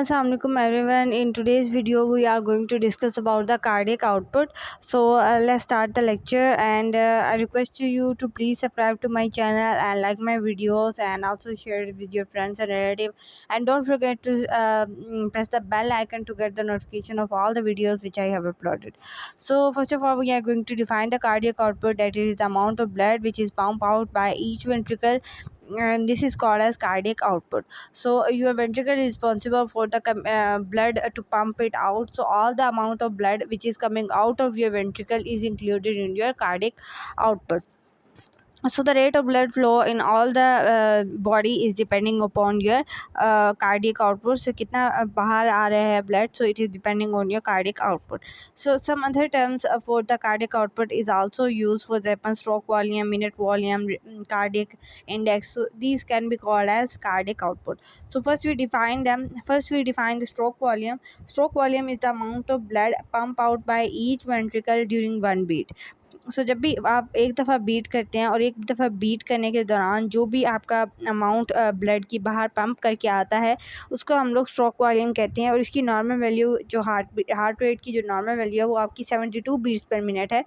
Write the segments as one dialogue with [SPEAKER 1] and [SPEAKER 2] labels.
[SPEAKER 1] Assalamualaikum everyone. In today's video, we are going to discuss about the cardiac output. So let's start the lecture. And I request you to please subscribe to my channel and like my videos, and also share it with your friends and relatives. And don't forget to press the bell icon to get the notification of all the videos which I have uploaded. So first of all, we are going to define the cardiac output. That is the amount of blood which is pumped out by each ventricle, and this is called as cardiac output. So your ventricle is responsible for the blood to pump it out. So all the amount of blood which is coming out of your ventricle is included in your cardiac output. So the rate of blood flow in all the body is depending upon your cardiac output. So कितना बाहर आ रहा है blood, so it is depending on your cardiac output. So some other terms for the cardiac output is also used. For example, stroke volume, minute volume, cardiac index. So these can be called as cardiac output. So first we define them. First we define the stroke volume. Stroke volume is the amount of blood pumped out by each ventricle during one beat. जब भी आप एक दफ़ा beat करते हैं और एक दफ़ा बीट करने के दौरान जो भी आपका अमाउंट ब्लड की बाहर पंप करके आता है, उसको हम लोग स्ट्रोक वॉल्यूम कहते हैं। और इसकी नॉर्मल वैल्यू जो हार्ट रेट की जो नॉर्मल वैल्यू है वो आपकी 72 बीट्स पर मिनट है।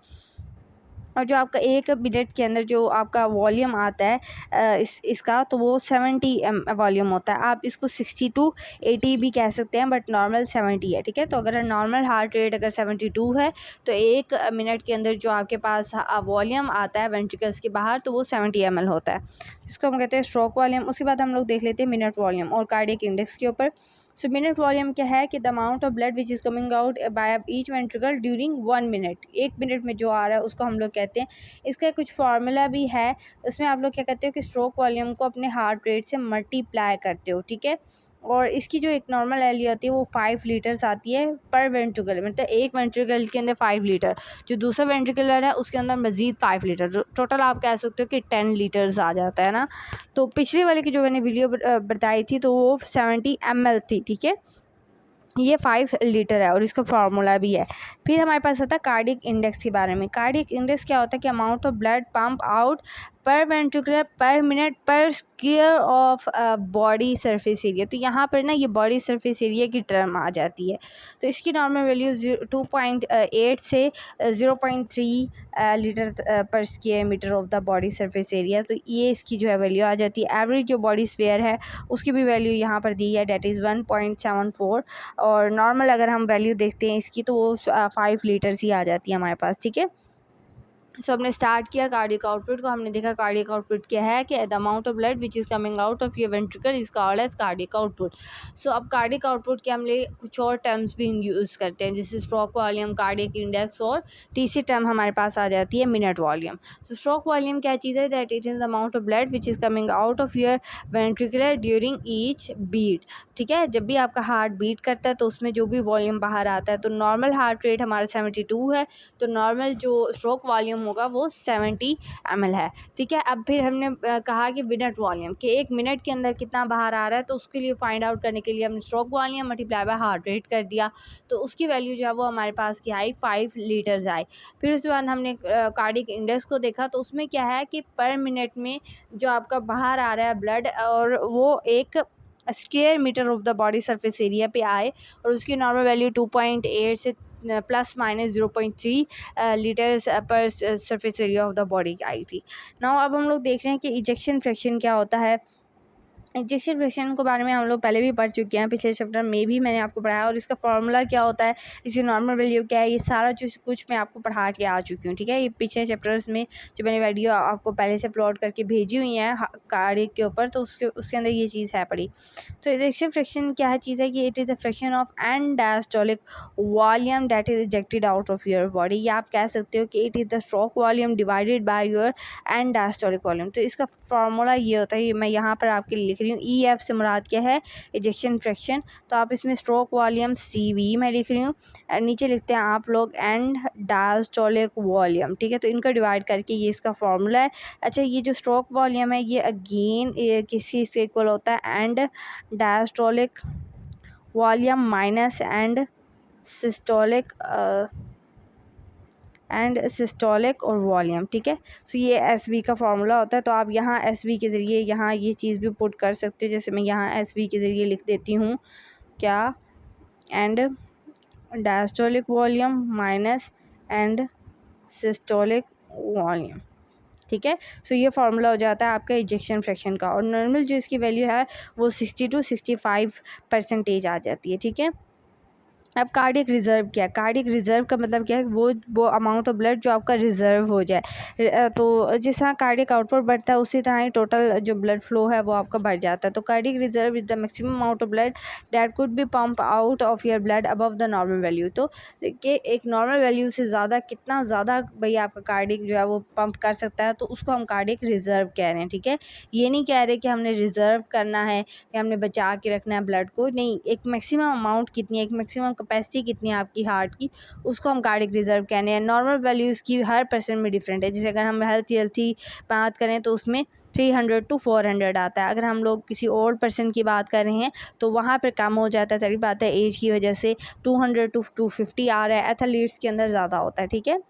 [SPEAKER 1] और जो आपका 1 मिनट के अंदर जो आपका वॉल्यूम आता है इसका, तो वो 70 वॉल्यूम होता है। आप इसको 60 टू 80 भी कह सकते हैं, बट नॉर्मल 70 है, ठीक है। तो अगर नॉर्मल हार्ट रेट अगर 72 है, तो 1 मिनट के अंदर जो आपके पास वॉल्यूम आता है वेंट्रिकल्स के बाहर, तो वो 70 ml होता है, जिसको हम कहते हैं स्ट्रोक वॉल्यूम। उसके बाद हम लोग देख लेते हैं मिनट वॉल्यूम और कार्डियक इंडेक्स के ऊपर। सो मिनट वॉल्यूम क्या है कि the amount of blood which is coming out by each ventricle during 1 minute. 1 minute में जो आ रहा है उसको हम लोग कहते हैं। इसका कुछ फार्मूला भी है, उसमें आप लोग क्या कहते हो कि स्ट्रोक वॉल्यूम को अपने हार्ट रेट से मल्टीप्लाई करते हो, ठीक है। और इसकी जो एक नॉर्मल वैल्यू आती है वो 5 लीटर्स आती है पर वेंट्रिकल, मतलब एक वेंट्रिकल के अंदर 5 लीटर, जो दूसरा वेंट्रिकुलर है उसके अंदर मज़ीद 5 लीटर, जो टोटल आप कह सकते हो कि 10 लीटर्स आ जाता है ना। तो पिछले वाले की जो मैंने वीडियो बताई थी तो वो 70 ml थी, ठीक है। ये 5 लीटर है और इसका फार्मूला भी है। फिर हमारे पास आता है कार्डियक इंडेक्स के बारे में। कार्डियक इंडेक्स क्या होता है कि amount of blood pump out पर वेंट्रिकुलर पर मिनट पर square of body surface area. तो यहाँ पर ना ये बॉडी सरफेस एरिया की टर्म आ जाती है। तो इसकी नॉर्मल वैल्यू 2.8 से 0.3 litre per square metre of the body surface area. तो ये इसकी जो है वैल्यू आ जाती है। एवरेज जो बॉडी स्पेयर है उसकी भी वैल्यू यहाँ पर दी है, डेट इज़ 1.74। और नॉर्मल अगर हम वैल्यू देखते हैं इसकी, तो वो 5 लीटर्स ही आ जाती है हमारे पास, ठीक है। सो हमने स्टार्ट किया कार्डियक आउटपुट को। हमने देखा कार्डियक आउटपुट क्या है कि the amount of blood which is coming out of your ventricle is called as cardiac output. So अब कार्डियक आउटपुट के हम कुछ और टर्म्स भी यूज़ करते हैं, जैसे स्ट्रोक वॉल्यूम, कार्डियक इंडेक्स, और तीसरी टर्म हमारे पास आ जाती है minute volume. So stroke volume क्या चीज़ है, that it is the amount of blood which is coming out of your ventricular during each beat, ठीक है। जब भी आपका हार्ट बीट करता है तो उसमें जो भी वॉल्यूम बाहर आता है, तो नॉर्मल हार्ट रेट हमारा 72 है, तो नॉर्मल जो स्ट्रोक वॉल्यूम होगा वो 70 ml है, ठीक है। अब फिर हमने कहा कि मिनट वॉल्यूम कि 1 मिनट के अंदर कितना बाहर आ रहा है, तो उसके लिए फाइंड आउट करने के लिए हमने stroke volume multiply by heart rate कर दिया, तो उसकी वैल्यू जो है वो हमारे पास की आई 5 लीटर्स आई। फिर उसके बाद हमने कार्डियक इंडेक्स को देखा, तो उसमें क्या है कि पर मिनट में जो आपका बाहर आ रहा है ब्लड, और वो एक square metre of the body surface area पे आए, और उसकी नॉर्मल वैल्यू 2.8 से plus minus 0.3 litres per surface area of the body आई थी। नाउ अब हम लोग देख रहे हैं कि इजेक्शन फ्रैक्शन क्या होता है। इंजेक्शन फ्रैक्शन के बारे में हम लोग पहले भी पढ़ चुके हैं, पिछले चैप्टर में भी मैंने आपको पढ़ाया, और इसका फार्मूला क्या होता है, इसकी नॉर्मल वैल्यू क्या है, ये सारा कुछ मैं आपको पढ़ा के आ चुकी हूँ, ठीक है। ये पिछले चैप्टर्स में जो मैंने वीडियो आपको पहले से अपलोड करके भेजी हुई है कार्डियक के ऊपर, तो उसके अंदर ये चीज़ है पढ़ी। तो इंजेक्शन फ्रैक्शन क्या है चीज़ है कि it is a fraction of and diastolic volume that is ejected out of your body, या आप कह सकते हो कि it is the stroke volume divided by your and diastolic volume. तो इसका फार्मूला ये होता है, मैं यहाँ पर आपके लिए लिख रही हूँ। ई एफ से मुराद क्या है, इजेक्शन फ्रैक्शन। तो आप इसमें स्ट्रोक वॉल्यूम सी वी मैं लिख रही हूँ, नीचे लिखते हैं आप लोग एंड डायस्टोलिक वॉल्यूम, ठीक है। तो इनको डिवाइड करके ये इसका फार्मूला है। अच्छा, ये जो स्ट्रोक वॉल्यूम है ये अगेन किसी से इक्वल होता है and diastolic volume minus systolic और वॉल्यूम, ठीक है। सो ये एस वी का फार्मूला होता है। तो आप यहाँ एस वी के ज़रिए यहाँ ये चीज़ भी पुट कर सकते हो, जैसे मैं यहाँ एस वी के ज़रिए लिख देती हूँ क्या and diastolic volume minus and systolic volume. ठीक है, सो ये फार्मूला हो जाता है आपका इजेक्शन फ्रैक्शन का, और नॉर्मल जो इसकी वैल्यू है वो 60 to 65% आ जाती है। ठीक है, अब कार्डियक रिजर्व क्या है? कार्डियक रिजर्व का मतलब क्या है? वो अमाउंट ऑफ ब्लड जो आपका रिजर्व हो जाए। तो जिस तरह कार्डियक आउटपुट बढ़ता है उसी तरह ही टोटल जो ब्लड फ्लो है वो आपका बढ़ जाता है। तो cardiac reserve is the maximum amount of blood that could be pump out of your blood above the normal value. तो कि एक नॉर्मल वैल्यू से ज़्यादा कितना ज़्यादा भैया आपका कार्डियक जो है वो पंप कर सकता है, तो उसको हम कार्डियक रिजर्व कह रहे हैं। ठीक है, ये नहीं कह रहे कि हमने रिजर्व करना है या हमने बचा के रखना है ब्लड को, नहीं, एक मैक्सिमम अमाउंट कितनी है, एक मैक्सिमम कैपेसिटी कितनी है आपकी हार्ट की, उसको हम कार्डियक रिजर्व कहने हैं। नॉर्मल वैल्यूज़ की हर पर्सन में डिफरेंट है। जैसे अगर हम हेल्थी बात करें तो उसमें 300 to 400 आता है। अगर हम लोग किसी ओल्ड पर्सन की बात कर रहे हैं तो वहाँ पर कम हो जाता है, सारी बात है एज की वजह से 200 to 250 आ रहा है। एथलीट्स के अंदर ज़्यादा होता है। ठीक है,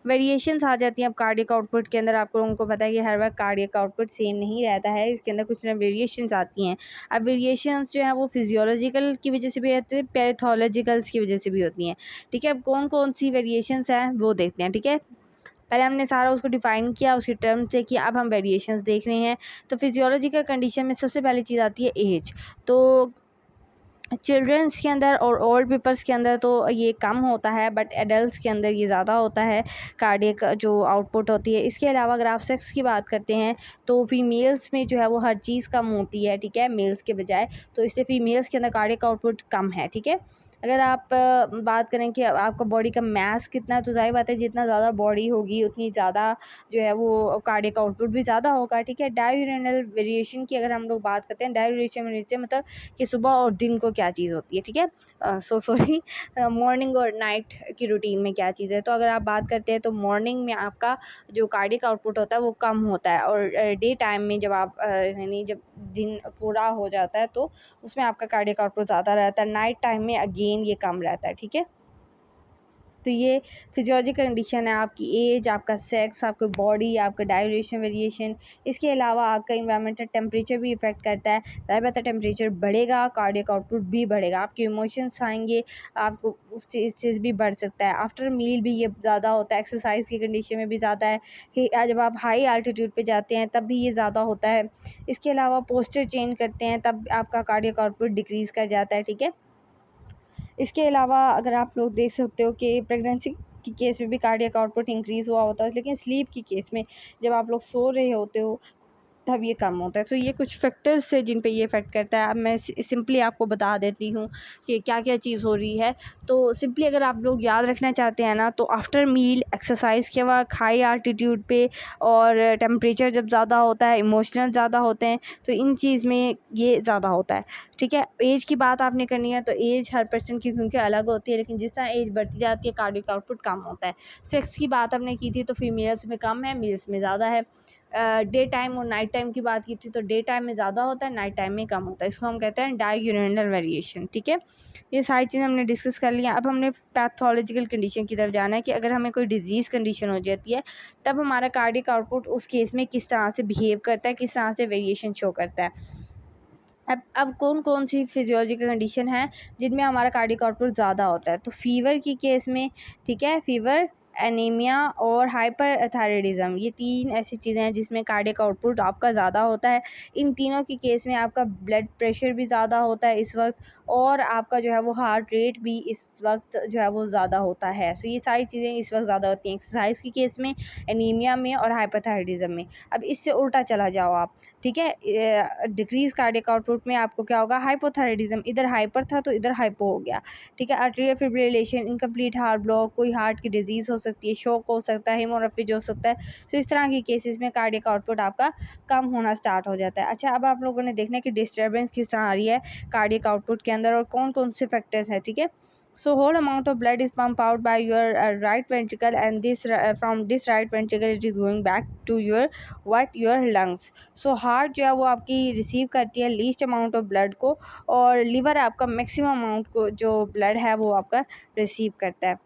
[SPEAKER 1] वेरिएशंस आ जाती हैं अब कार्डियक आउटपुट के अंदर। आप लोगों को पता है कि हर वक्त कार्डियक आउटपुट सेम नहीं रहता है, इसके अंदर कुछ ना वेरिएशंस आती हैं। अब वेरिएशंस जो है वो फिजियोलॉजिकल की वजह से भी आती है, पैथोलॉजिकल्स की वजह से भी होती हैं। ठीक है, अब कौन कौन सी वेरिएशंस हैं वो देखते हैं। ठीक है, पहले हमने सारा उसको डिफाइन किया, उसकी टर्म से किया, अब हम वेरिएशंस देख रहे हैं। तो फिजियोलॉजिकल कंडीशन में सबसे पहली चीज़ आती है एज। तो चिल्ड्रंस के अंदर और ओल्ड पीपल्स के अंदर तो ये कम होता है, बट एडल्ट्स के अंदर ये ज़्यादा होता है कार्डियक जो आउटपुट होती है। इसके अलावा अगर आप सेक्स की बात करते हैं तो फीमेल्स में जो है वो हर चीज़ कम होती है। ठीक है, मेल्स के बजाय, तो इससे फीमेल्स के अंदर कार्डियक आउटपुट कम है। ठीक है, अगर आप बात करें कि आपका बॉडी का मास कितना है, तो जाहिर बात है जितना ज़्यादा बॉडी होगी उतनी ज़्यादा जो है वो कार्डियक आउटपुट भी ज़्यादा होगा। ठीक है, डाययूरेनल वेरिएशन की अगर हम लोग बात करते हैं, डाययूरेशन मतलब कि सुबह और दिन को क्या चीज़ होती है। ठीक है, सॉरी, मॉर्निंग और नाइट की रूटीन में क्या चीज़ है। तो अगर आप बात करते हैं तो मॉर्निंग में आपका जो कार्डियक आउटपुट होता है वो कम होता है, और डे टाइम में जब आप यानी जब दिन पूरा हो जाता है तो उसमें आपका कार्डियक आउटपुट ज़्यादा रहता है। नाइट टाइम में अगेन ये कम रहता है। ठीक है, तो ये फिजियोलॉजिकल कंडीशन है, आपकी एज, आपका सेक्स, आपकी बॉडी, आपका डायरेशन वेरिएशन। इसके अलावा आपका इन्वायरमेंटल टेम्परेचर भी इफेक्ट करता है। ज़ाहिर बात है टेम्परेचर बढ़ेगा कार्डियक आउटपुट भी बढ़ेगा, आपके इमोशंस आएंगे, आपको उस चीज़ से भी बढ़ सकता है। आफ्टर मील भी ये ज़्यादा होता है, एक्सरसाइज की कंडीशन में भी ज़्यादा है कि जब आप हाई आल्टीट्यूड पे जाते हैं तब भी ये ज़्यादा होता है। इसके अलावा पोस्चर चेंज करते हैं तब आपका कार्डियक आउटपुट डिक्रीज़ कर जाता है। ठीक है, इसके अलावा अगर आप लोग देख सकते हो कि प्रेगनेंसी की केस में भी कार्डियक आउटपुट इंक्रीज़ हुआ होता है, लेकिन स्लीप की केस में जब आप लोग सो रहे होते हो तब ये कम होता है। तो ये कुछ फैक्टर्स है जिन पे ये इफ़ेक्ट करता है। अब मैं सिंपली आपको बता देती हूँ कि क्या-क्या चीज़ हो रही है। तो सिंपली अगर आप लोग याद रखना चाहते हैं ना, तो आफ्टर मील, एक्सरसाइज के वक़्त, हाई एल्टीट्यूड पे, और टेम्परेचर जब ज़्यादा होता है, इमोशनल ज़्यादा होते हैं, तो इन चीज़ में ये ज़्यादा होता है। ठीक है, एज की बात आपने करनी है तो एज हर पर्सन की क्योंकि अलग होती है, लेकिन जिस तरह एज बढ़ती जाती है कार्डियक आउटपुट कम होता है। सेक्स की बात हमने की थी तो फीमेल्स में कम है, मेल्स में ज़्यादा है। डे टाइम और नाइट टाइम की बात की थी तो डे टाइम में ज़्यादा होता है, नाइट टाइम में कम होता है। इसको हम कहते हैं डाययूरेनल वेरिएशन। ठीक है, ये सारी चीज़ें हमने डिस्कस कर लिया। अब हमने पैथोलॉजिकल कंडीशन की तरफ जाना है कि अगर हमें कोई डिजीज़ कंडीशन हो जाती है तब हमारा कार्डियक आउटपुट उस केस में किस तरह से बिहेव करता है, किस तरह से वेरिएशन शो करता है। अब कौन कौन सी फिजियोलॉजिकल कंडीशन है जिनमें हमारा कार्डियक आउटपुट ज़्यादा होता है। तो फीवर की केस में, ठीक है, फीवर, एनीमिया और हाइपरथायराइडिज्म, ये तीन ऐसी चीज़ें हैं जिसमें कार्डियक आउटपुट आपका ज़्यादा होता है। इन तीनों की केस में आपका ब्लड प्रेशर भी ज़्यादा होता है इस वक्त, और आपका जो है वो हार्ट रेट भी इस वक्त जो है वो ज़्यादा होता है। सो ये सारी चीज़ें इस वक्त ज़्यादा होती हैं एक्सरसाइज की केस में, एनीमिया में और हाइपरथायराइडिज्म में। अब इससे उल्टा चला जाओ आप, ठीक है, डिक्रीज कार्डियक आउटपुट में आपको क्या होगा, हाइपोथायराइडिज्म, इधर हाइपर था तो इधर हाइपो हो गया। ठीक है, arterial fibrillation, incomplete heart block, कोई हार्ट की डिजीज़ हो सकती है, शोक हो सकता है, हेमोरेफिज हो सकता है। तो इस तरह की केसेस में कार्डियक आउटपुट आपका कम होना स्टार्ट हो जाता है। अच्छा, अब आप लोगों ने देखना है कि डिस्टर्बेंस किस तरह आ रही है कार्डियक आउटपुट के अंदर और कौन कौन से फैक्टर्स हैं। ठीक है, so whole amount of blood is pumped out by your right ventricle, and this from this right ventricle it is going back to your your lungs. so heart जो है वो आपकी रिसीव करती है लीस्ट अमाउंट ऑफ ब्लड को, और liver आपका maximum amount को जो ब्लड है वो आपका रिसीव करता है।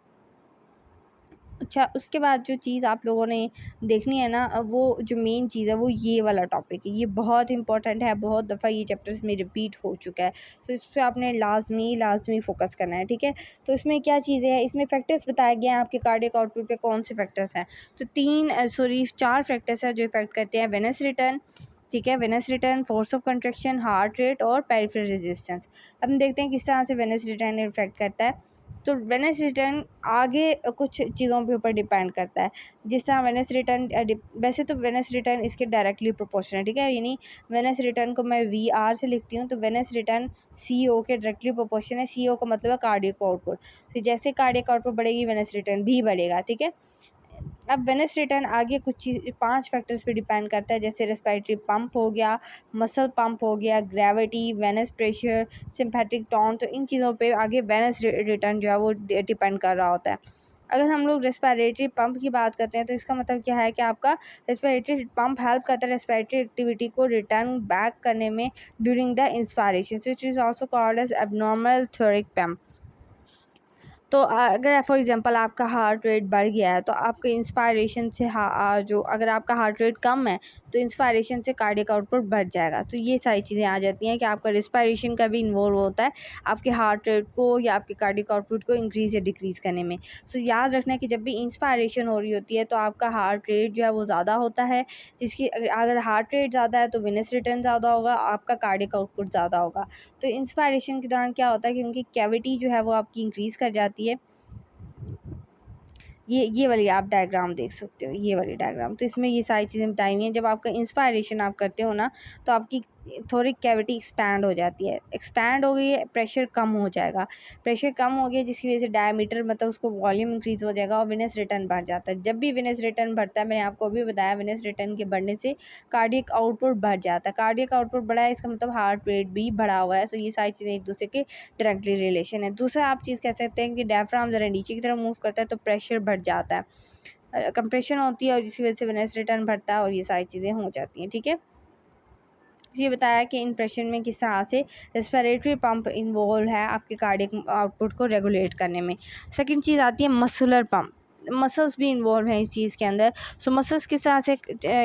[SPEAKER 1] अच्छा, उसके बाद जो चीज़ आप लोगों ने देखनी है ना, वो जो मेन चीज़ है वो ये वाला टॉपिक है। ये बहुत इंपॉर्टेंट है, बहुत दफ़ा ये चैप्टर इसमें रिपीट हो चुका है। सो इस पे आपने लाज़मी फ़ोकस करना है, ठीक है। तो इसमें क्या चीज़ें हैं, इसमें फैक्टर्स बताए गए हैं आपके कार्डियक आउटपुट पे कौन से फैक्टर्स हैं। तो 4 फैक्टर्स हैं जो इफ़ेक्ट करते हैं वेनस रिटर्न, ठीक है। Venus return, force of contraction, heart rate और पेरिफेरल रेजिस्टेंस। अब हम देखते हैं किस तरह से वेनस रिटर्न इफ़ेक्ट करता है। तो वेनस रिटर्न आगे कुछ चीज़ों के ऊपर डिपेंड करता है। जिस तरह वेनस रिटर्न वैसे तो वेनस रिटर्न इसके डायरेक्टली प्रोपोर्शनल है, ठीक है। यानी वेनस रिटर्न को मैं VR से लिखती हूँ, तो वेनस रिटर्न CO के डायरेक्टली प्रोपोर्शनल है। CO का मतलब है कार्डियक आउटपुट। तो जैसे कार्डियक आउटपुट बढ़ेगी वेनस रिटर्न भी बढ़ेगा, ठीक है। अब वेनस रिटर्न आगे कुछ चीज़ 5 फैक्टर्स पे डिपेंड करता है, जैसे रेस्पिरेटरी पंप हो गया, मसल पंप हो गया, ग्रेविटी, वेनस प्रेशर, सिम्पैथिक टोन। तो इन चीज़ों पे आगे वेनस रिटर्न जो है वो डिपेंड कर रहा होता है। अगर हम लोग रेस्पिरेटरी पंप की बात करते हैं तो इसका मतलब क्या है कि आपका रेस्पिरेटरी पंप हेल्प करता है रेस्पिरेटरी एक्टिविटी को रिटर्न बैक करने में during the inspiration. So it is also called as abnormal thoracic pump. तो अगर फॉर एग्जांपल आपका हार्ट रेट बढ़ गया है तो आपके इंस्पायरेशन से जो अगर आपका हार्ट रेट कम है तो इंस्पायरेशन से कार्डियक आउटपुट बढ़ जाएगा। तो ये सारी चीज़ें आ जाती हैं कि आपका रिस्पायरेशन का भी इन्वॉल्व होता है आपके हार्ट रेट को या आपके कार्डियक आउटपुट को इंक्रीज़ या डिक्रीज़ करने में। सो याद रखना है कि जब भी इंस्पायरेशन हो रही होती है तो आपका हार्ट रेट जो है वो ज़्यादा होता है, जिसकी अगर हार्ट रेट ज़्यादा है तो वेनस रिटर्न ज़्यादा होगा, आपका कार्डियक आउटपुट ज़्यादा होगा। तो इंस्पायरेशन के दौरान क्या होता है कि उनकी कैविटी जो है वो आपकी इंक्रीज़ कर जाती है। ये वाली आप डायग्राम देख सकते हो, ये वाली डायग्राम। तो इसमें ये सारी चीज़ें बताई हुई हैं। जब आपका इंस्पायरेशन आप करते हो ना तो आपकी थोरिक कैविटी एक्सपैंड हो जाती है। एक्सपैंड हो गई है, प्रेशर कम हो जाएगा। प्रेशर कम हो गया जिसकी वजह से डायमीटर मतलब उसको वॉल्यूम इंक्रीज़ हो जाएगा और वेनस रिटर्न बढ़ जाता है। जब भी वेनस रिटर्न बढ़ता है, मैंने आपको अभी बताया, वेनस रिटर्न के बढ़ने से कार्डियक आउटपुट बढ़ जाता है। कार्डियक आउटपुट बढ़ा है इसका मतलब हार्ट रेट भी बढ़ा हुआ है। सो ये सारी चीज़ें एक दूसरे के डायरेक्टली रिलेशन है। दूसरा आप चीज़ कह सकते हैं कि डायफ्राम ज़रा नीचे की तरफ मूव करता है तो प्रेशर बढ़ जाता है, कंप्रेशन होती है और जिसकी वजह से वेनस रिटर्न बढ़ता है और ये सारी चीज़ें हो जाती हैं, ठीक है। ये बताया कि इन प्रेशर में किस तरह से रेस्पिरेटरी पंप इन्वॉल्व है आपके कार्डियक आउटपुट को रेगुलेट करने में। सेकंड चीज़ आती है मसुलर पंप। मसल्स भी इन्वॉल्व हैं इस चीज़ के अंदर। सो मसल्स किस तरह से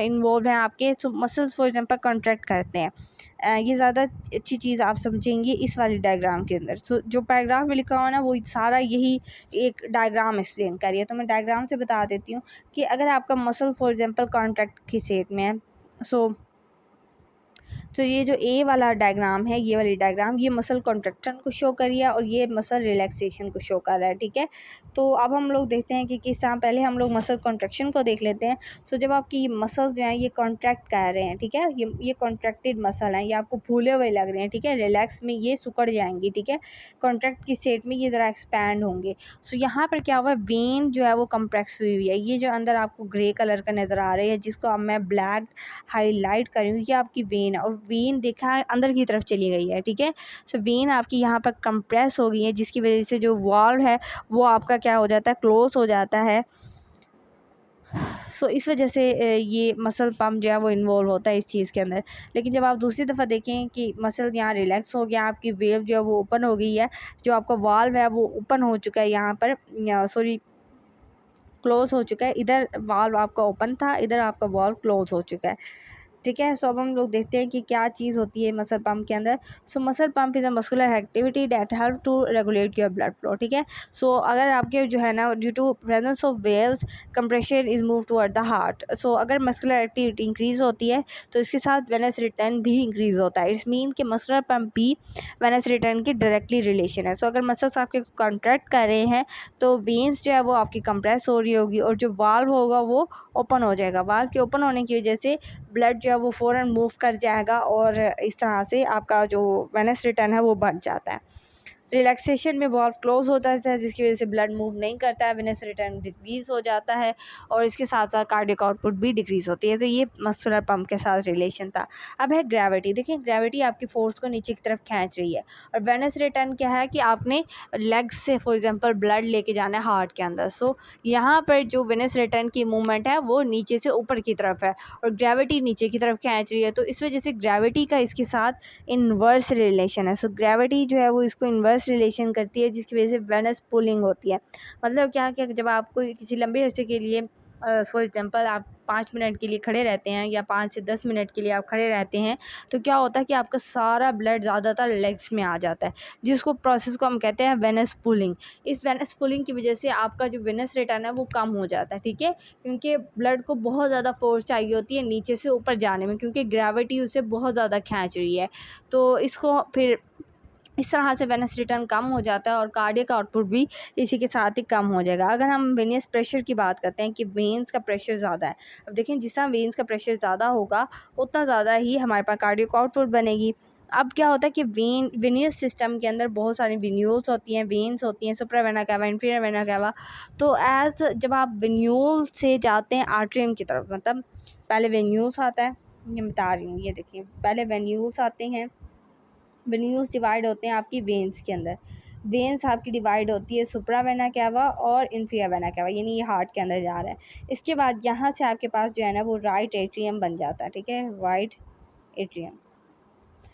[SPEAKER 1] इन्वॉल्व हैं आपके। सो मसल्स फॉर एग्जांपल कॉन्ट्रैक्ट करते हैं। ये ज़्यादा अच्छी चीज़ आप समझेंगे इस वाली डायग्राम के अंदर। सो जो पैराग्राफ में लिखा हुआ है ना वो सारा यही एक डायग्राम एक्सप्लेन कर रही है। तो मैं डायग्राम से बता देती हूँ कि अगर आपका मसल फॉर एग्जांपल कॉन्ट्रैक्ट की स्टेट में है, सो तो ये जो ए वाला डायग्राम है, ये वाली डायग्राम, ये मसल कॉन्ट्रैक्शन को शो कर रही है और ये मसल रिलैक्सेशन को शो कर रहा है, ठीक है। तो अब हम लोग देखते हैं कि किस तरह, पहले हम लोग मसल कॉन्ट्रैक्शन को देख लेते हैं। सो जब आपकी ये मसल्स जो हैं ये कॉन्ट्रैक्ट कर रहे हैं, ठीक है, ये कॉन्ट्रैक्टेड मसल हैं, ये आपको फूले हुए लग रहे हैं, ठीक है, रिलैक्स में ये सिकुड़ जाएंगी, ठीक है। कॉन्ट्रैक्ट की स्टेट में ये ज़रा एक्सपैंड होंगे। सो यहाँ पर क्या हुआ है, वेन जो है वो कंप्रेस हुई हुई है। ये जो अंदर आपको ग्रे कलर का नज़र आ रही है, जिसको अब मैं ब्लैक हाईलाइट कर रही हूँ, ये आपकी वेन है और वेन देखा है अंदर की तरफ चली गई है, ठीक है। सो वेन आपकी यहाँ पर कंप्रेस हो गई है जिसकी वजह से जो वाल्व है वो आपका क्या हो जाता है, क्लोज हो जाता है। सो इस वजह से ये मसल पम्प जो है वो इन्वॉल्व होता है इस चीज़ के अंदर। लेकिन जब आप दूसरी दफ़ा देखें कि मसल यहाँ रिलैक्स हो गया, आपकी वेव जो है वो ओपन हो गई है, जो आपका वाल्व है वो ओपन हो चुका है, यहाँ पर सॉरी क्लोज हो चुका है। इधर वाल्व आपका ओपन था, इधर आपका वाल्व क्लोज हो चुका है, ठीक है। सो अब हम लोग देखते हैं कि क्या चीज़ होती है मसल पंप के अंदर। So muscle pump is a muscular activity that help to regulate your blood flow, ठीक है। सो अगर आपके जो है ना, due to presence of valves compression is move toward the heart. So अगर मस्कुलर एक्टिविटी इंक्रीज होती है तो इसके साथ वेनस रिटर्न भी इंक्रीज होता है। इट्स मीन कि मस्कुलर पंप भी वेनस रिटर्न की डायरेक्टली रिलेशन है। सो अगर मसल्स आपके कॉन्ट्रैक्ट कर रहे हैं तो वेन्स जो है वो आपकी कंप्रेस हो रही होगी और जो वाल्व होगा वो ओपन हो जाएगा। वाल्व के ओपन होने की वजह से ब्लड जो है वो फ़ौरन मूव कर जाएगा और इस तरह से आपका जो वेनस रिटर्न है वो बढ़ जाता है। रिलैक्सेशन में वाल्व क्लोज होता है जिसकी वजह से ब्लड मूव नहीं करता है, वेनस रिटर्न डिक्रीज़ हो जाता है और इसके साथ साथ कार्डियक आउटपुट भी डिक्रीज़ होती है। तो ये मस्कुलर पंप के साथ रिलेशन था। अब है ग्रेविटी। देखिए ग्रेविटी आपकी फोर्स को नीचे की तरफ खींच रही है और वेनस रिटर्न क्या है कि आपने लेग्स से फॉर एग्जांपल ब्लड लेके जाना है हार्ट के अंदर। सो यहाँ पर जो वेनस रिटर्न की मूवमेंट है वो नीचे से ऊपर की तरफ है और ग्रेविटी नीचे की तरफ खींच रही है। तो इस वजह से ग्रेविटी का इसके साथ इन्वर्स रिलेशन है। सो ग्रेविटी जो है वो इसको इन्वर्स वेनस रिलेशन करती है, जिसकी वजह से वेनस पुलिंग होती है। मतलब क्या कि जब आपको किसी लंबे अरसे के लिए फॉर एग्जांपल आप 5 मिनट के लिए खड़े रहते हैं या 5 से 10 मिनट के लिए आप खड़े रहते हैं, तो क्या होता है कि आपका सारा ब्लड ज़्यादातर लेग्स में आ जाता है, जिसको प्रोसेस को हम कहते हैं वेनस पुलिंग। इस वेनस पुलिंग की वजह से आपका जो वेनस रिटर्न है वो कम हो जाता है, ठीक है, क्योंकि ब्लड को बहुत ज़्यादा फोर्स चाहिए होती है नीचे से ऊपर जाने में, क्योंकि ग्रेविटी उसे बहुत ज़्यादा खींच रही है। तो इसको फिर इस तरह से वेनस रिटर्न कम हो जाता है और कार्डियक आउटपुट भी इसी के साथ ही कम हो जाएगा। अगर हम वेनियस प्रेशर की बात करते हैं कि वेन्स का प्रेशर ज़्यादा है, अब देखें जिस तरह वेन्स का प्रेशर ज़्यादा होगा उतना ज़्यादा ही हमारे पास कार्डियक आउटपुट बनेगी। अब क्या होता है कि वेनियस सिस्टम के अंदर बहुत सारी वेन्यूल्स होती हैं, वेन्स होती हैं, सुप्रावेना कैवा, इंफीरियर कैवा। तो एज जब आप वेन्यूल से जाते हैं आर्ट्रियम की तरफ, मतलब पहले वेन्यूल्स आता है, ये बता रही हूँ, ये देखिए पहले वेन्यूल्स आते हैं, वेन्यूल्स डिवाइड होते हैं आपकी वेन्स के अंदर। वेन्स आपकी डिवाइड होती है सुप्रावेना कैवा और इंफीरियर वेना कैवा, यानी ये हार्ट के अंदर जा रहा है। इसके बाद यहाँ से आपके पास जो है ना वो राइट एट्रियम बन जाता है, ठीक है, राइट एट्रियम।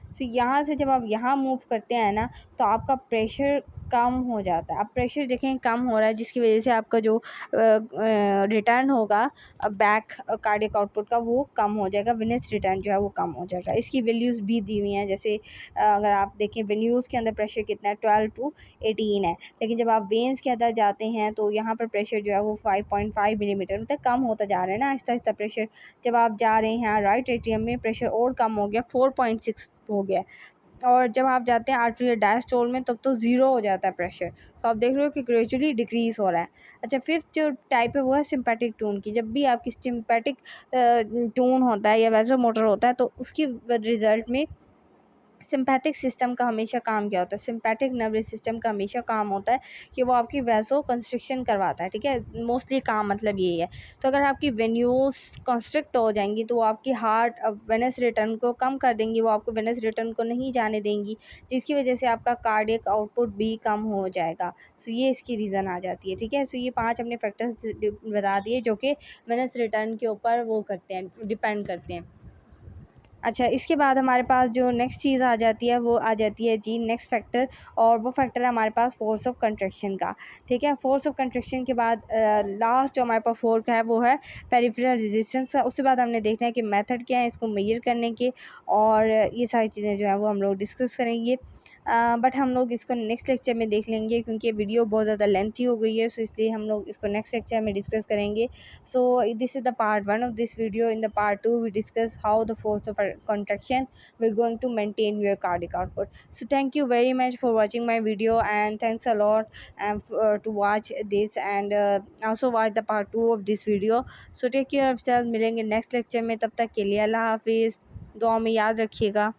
[SPEAKER 1] तो यहाँ से जब आप यहाँ मूव करते हैं ना तो आपका प्रेशर कम हो जाता है। अब प्रेशर देखें कम हो रहा है, जिसकी वजह से आपका जो रिटर्न होगा बैक कार्डियक आउटपुट का वो कम हो जाएगा, वेनस रिटर्न जो है वो कम हो जाएगा। इसकी वैल्यूज़ भी दी हुई हैं, जैसे अगर आप देखें वेन्यूज़ के अंदर प्रेशर कितना है 12 to 18 है, लेकिन जब आप वेन्स के अंदर जाते हैं तो यहाँ पर प्रेशर जो है वो 5.5 मिलीमीटर मतलब कम होता जा रहा है ना आहिस्ता आहिस्ता प्रेशर। जब आप जा रहे हैं राइट एट्रियम में प्रेशर और कम हो गया, 4.6 हो गया, और जब आप जाते हैं आर्टरी डायस्टोल में तब तो ज़ीरो हो जाता है प्रेशर। तो आप देख रहे हो कि ग्रेजुअली डिक्रीज़ हो रहा है। अच्छा, फिफ्थ जो टाइप है वो है सिंपैथिक टोन की। जब भी आपकी सिंपैथिक टोन होता है या वैसो मोटर होता है तो उसकी रिजल्ट में सिंपैथिक सिस्टम का हमेशा काम क्या होता है, सिंपैथिक नर्वस सिस्टम का हमेशा काम होता है कि वो आपकी वैसो कंस्ट्रिक्शन करवाता है, ठीक है, मोस्टली काम मतलब यही है। तो अगर आपकी वेन्यूज कंस्ट्रिक्ट हो जाएंगी तो वो आपकी हार्ट वेनस रिटर्न को कम कर देंगी, वो आपको वेनस रिटर्न को नहीं जाने देंगी, जिसकी वजह से आपका कार्डियक आउटपुट भी कम हो जाएगा। सो ये इसकी रीज़न आ जाती है, ठीक है। सो ये 5 हमने फैक्टर्स बता दिए जो कि वेनस रिटर्न के ऊपर वो करते हैं, डिपेंड करते हैं। अच्छा, इसके बाद हमारे पास जो नेक्स्ट चीज़ आ जाती है वो आ जाती है जी नेक्स्ट फैक्टर, और वो फैक्टर है हमारे पास फोर्स ऑफ कंट्रैक्शन का, ठीक है। फोर्स ऑफ कंट्रैक्शन के बाद लास्ट जो हमारे पास फोर्स है वो है पेरिफेरल रेजिस्टेंस का। उसके बाद हमने देखना है कि मेथड क्या है इसको मेजर करने के, और ये सारी चीज़ें जो है वो हम लोग डिस्कस करेंगे। बट हम लोग इसको नेक्स्ट लेक्चर में देख लेंगे क्योंकि वीडियो बहुत ज़्यादा लेंथी हो गई है, सो इसलिए हम लोग इसको नेक्स्ट लेक्चर में डिस्कस करेंगे। So this is the part 1 of this video. In the part 2 we discuss how the force of contraction will going to maintain your cardiac output. So thank you very much for watching my video, and thanks a lot to watch this, and also watch the part 2 of this video. So take care of yourself, मिलेंगे next lecture में, तब तक के लिए अल्लाह हाफिज़, दुआ में याद रखिएगा।